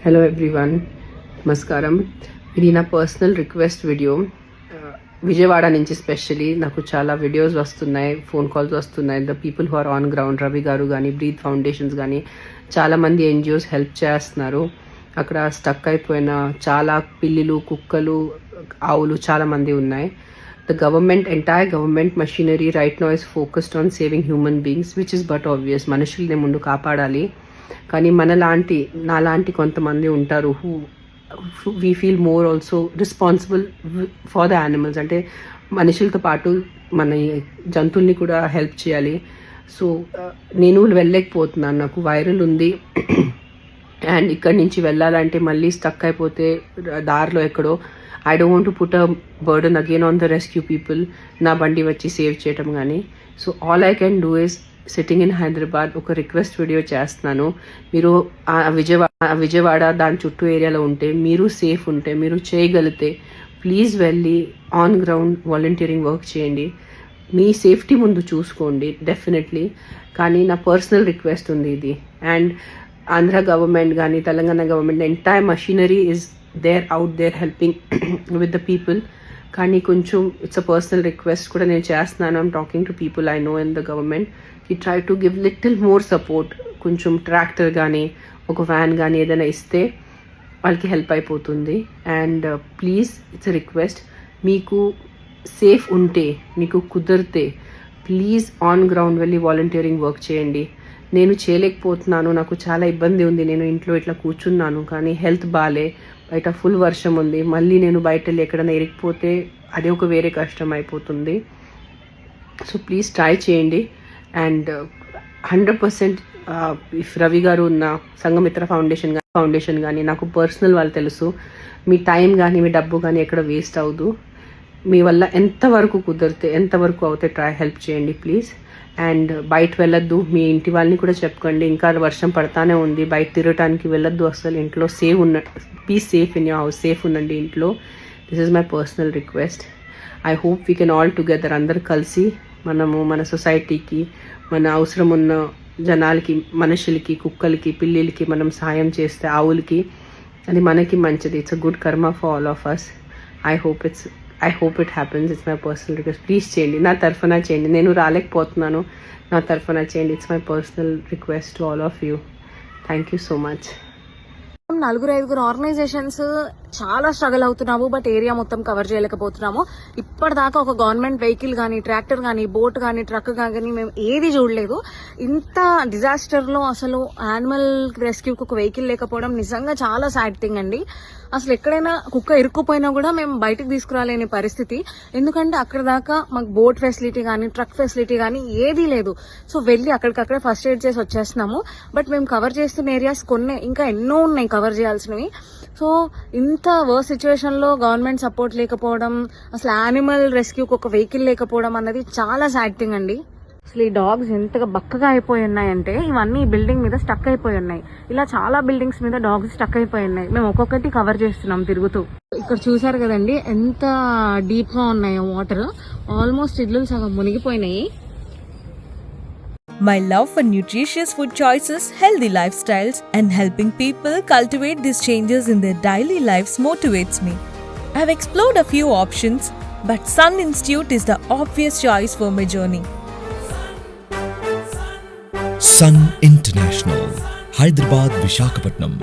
Hello everyone, నమస్కారం. ఇది నా పర్సనల్ రిక్వెస్ట్ వీడియో. విజయవాడ నుంచి స్పెషలీ నాకు చాలా వీడియోస్ వస్తున్నాయి, ఫోన్ కాల్స్ వస్తున్నాయి. The people who are on ground, Ravi గారు కానీ, బ్రీత్ ఫౌండేషన్స్ కానీ, చాలామంది ఎన్జిఓస్ హెల్ప్ చేస్తున్నారు. అక్కడ స్టక్ అయిపోయిన చాలా పిల్లులు, కుక్కలు, ఆవులు చాలామంది ఉన్నాయి. The entire government machinery right now is focused on saving human beings, which is but obvious. మనుషుల్ని ముందు కాపాడాలి. కానీ నాలాంటి కొంతమంది ఉంటారు who we feel more also responsible for the animals. అంటే మనుషులతో పాటు మన జంతువుల్ని కూడా హెల్ప్ చేయాలి. సో నేను వెళ్ళలేకపోతున్నాను, నాకు వైరల్ ఉంది. అండ్ ఇక్కడి నుంచి వెళ్ళాలంటే మళ్ళీ స్టక్ అయిపోతే దారిలో ఎక్కడో, I don't want to put a burden again on the rescue people, నా బండి వచ్చి సేవ్ చేయటం కానీ. So all I can do is sitting in Hyderabad ఒక రిక్వెస్ట్ వీడియో చేస్తున్నాను. మీరు విజయవాడ దాని చుట్టూ ఏరియాలో ఉంటే, మీరు సేఫ్ ఉంటే, మీరు చేయగలిగితే ప్లీజ్ వెళ్ళి ఆన్ గ్రౌండ్ వాలంటీరింగ్ వర్క్ చేయండి. మీ సేఫ్టీ ముందు చూసుకోండి డెఫినెట్లీ. కానీ నా పర్సనల్ రిక్వెస్ట్ ఉంది ఇది. అండ్ ఆంధ్ర గవర్నమెంట్ కానీ, Telangana government, entire machinery is there out there helping with the people. కానీ కొంచెం ఇట్స్ అ పర్సనల్ రిక్వెస్ట్ కూడా నేను చేస్తున్నాను. I'm talking to people I know in the government కి try to give little more support. కొంచెం tractor కానీ, ఒక van కానీ ఏదైనా ఇస్తే వాళ్ళకి హెల్ప్ అయిపోతుంది. And please it's a request, మీకు సేఫ్ ఉంటే, మీకు కుదిరితే ప్లీజ్ ఆన్ గ్రౌండ్ వెళ్ళి వాలంటీరింగ్ వర్క్ చేయండి. నేను చేయలేకపోతున్నాను, నాకు చాలా ఇబ్బంది ఉంది, నేను ఇంట్లో ఇట్లా కూర్చున్నాను, కానీ హెల్త్ బాగాలే, బయట ఫుల్ వర్షం ఉంది, మళ్ళీ నేను బయట వెళ్ళి ఎక్కడైనా ఇరిగిపోతే అది ఒక వేరే కష్టం అయిపోతుంది. సో ప్లీజ్ ట్రై చేయండి. అండ్ 100% ఇఫ్ రవి గారు ఉన్న సంఘమిత్ర ఫౌండేషన్ కానీ, నాకు పర్సనల్ వాళ్ళు తెలుసు, మీ టైం కానీ, మీ డబ్బు కానీ ఎక్కడ వేస్ట్ అవ్వదు. మీ వల్ల ఎంతవరకు కుదిరితే, ఎంతవరకు అవుతే ట్రై హెల్ప్ చేయండి ప్లీజ్. అండ్ బయట వెళ్ళొద్దు, మీ ఇంటి వాళ్ళని కూడా చెప్పుకోండి. ఇంకా వర్షం పడతానే ఉంది, బయట తిరగటానికి వెళ్ళొద్దు అసలు. ఇంట్లో be safe in your house, safe ఉండండి ఇంట్లో. This is my personal request. I hope we can all together, అందరు కలిసి మనము మన సొసైటీకి, మన అవసరం ఉన్న జనాలకి, మనుషులకి, కుక్కలకి, పిల్లిలకి మనం సాయం చేస్తే, ఆవులకి, అది మనకి మంచిది. It's a good karma for all of us. I hope it happens. It's my personal request. Please చేయండి, నా తరఫున చేయండి. నేను రాలేకపోతున్నాను, నా తరఫున చేయండి. It's my personal request to all of you. Thank you so much. 4-5 organisations చాలా స్ట్రగుల్ అవుతున్నాము, బట్ ఏరియా మొత్తం కవర్ చేయలేకపోతున్నాము. ఇప్పటిదాకా ఒక గవర్నమెంట్ వెహికల్ కానీ, ట్రాక్టర్ కానీ, బోట్ కానీ, ట్రక్ కానీ మేము ఏది చూడలేదు. ఇంత డిజాస్టర్ లో అసలు యానిమల్ రెస్క్యూకి ఒక వెహికల్ లేకపోవడం నిజంగా చాలా సాడ్ థింగ్ అండి. అసలు ఎక్కడైనా కుక్క ఇరుక్కుపోయినా కూడా మేము బయటకు తీసుకురాలేని పరిస్థితి. ఎందుకంటే అక్కడ దాకా మాకు బోట్ ఫెసిలిటీ కానీ, ట్రక్ ఫెసిలిటీ కానీ ఏదీ లేదు. సో వెళ్ళి అక్కడికక్కడే ఫస్ట్ ఎయిడ్ చేసి వచ్చేస్తున్నాము. బట్ మేము కవర్ చేస్తున్న ఏరియాస్ కొన్ని, ఇంకా ఎన్నో ఉన్నాయి కవర్ చేయాల్సినవి. సో ఇంత వర్స్ సిచ్యువేషన్ లో గవర్నమెంట్ సపోర్ట్ లేకపోవడం, అసలు యానిమల్ రెస్క్యూకి ఒక వెహికల్ లేకపోవడం అన్నది చాలా సాడ్ థింగ్ అండి. అసలు ఈ డాగ్స్ ఎంతగా బక్కగా అయిపోయి ఉన్నాయంటే, ఇవన్నీ బిల్డింగ్ మీద స్టక్ అయిపోయి ఉన్నాయి. ఇలా చాలా బిల్డింగ్స్ మీద డాగ్స్ స్టక్ అయిపోయి ఉన్నాయి. మేము ఒక్కొక్కటి కవర్ చేస్తున్నాం తిరుగుతూ. ఇక్కడ చూసారు కదండి ఎంత డీప్ గా ఉన్నాయో వాటర్. ఆల్మోస్ట్ ఇల్లు సగం మునిగిపోయినాయి. My love for nutritious food choices, healthy lifestyles, and helping people cultivate these changes in their daily lives motivates me. I've explored a few options, but Sun Institute is the obvious choice for my journey. Sun International, Hyderabad, Visakhapatnam.